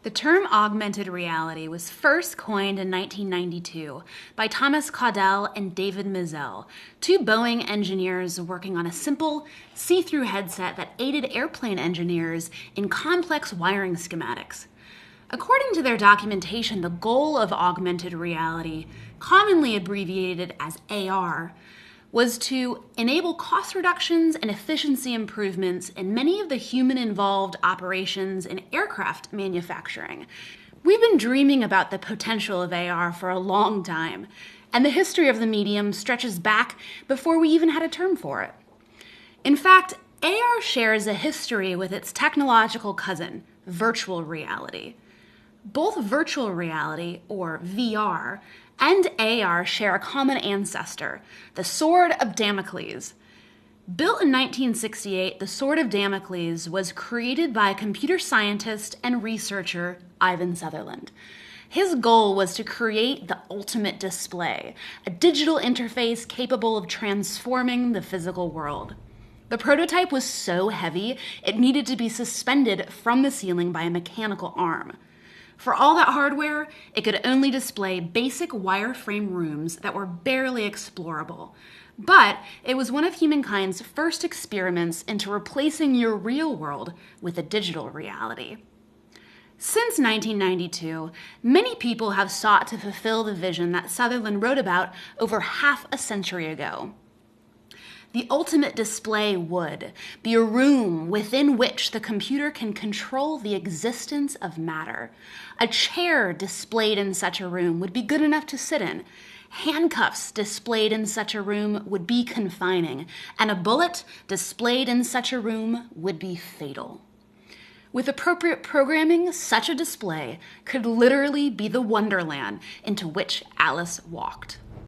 The term augmented reality was first coined in 1992 by Thomas Caudell and David Mizell, two Boeing engineers working on a simple, see-through headset that aided airplane engineers in complex wiring schematics. According to their documentation, the goal of augmented reality, commonly abbreviated as AR, was to enable cost reductions and efficiency improvements in many of the human-involved operations in aircraft manufacturing. We've been dreaming about the potential of AR for a long time, and the history of the medium stretches back before we even had a term for it. In fact, AR shares a history with its technological cousin, virtual reality. Both virtual reality, or VR, and AR share a common ancestor, the Sword of Damocles. Built in 1968, the Sword of Damocles was created by computer scientist and researcher Ivan Sutherland. His goal was to create the ultimate display, a digital interface capable of transforming the physical world. The prototype was so heavy, it needed to be suspended from the ceiling by a mechanical arm. For all that hardware, it could only display basic wireframe rooms that were barely explorable. But it was one of humankind's first experiments into replacing your real world with a digital reality. Since 1992, many people have sought to fulfill the vision that Sutherland wrote about over half a century ago. The ultimate display would be a room within which the computer can control the existence of matter. A chair displayed in such a room would be good enough to sit in. Handcuffs displayed in such a room would be confining, and a bullet displayed in such a room would be fatal. With appropriate programming, such a display could literally be the wonderland into which Alice walked.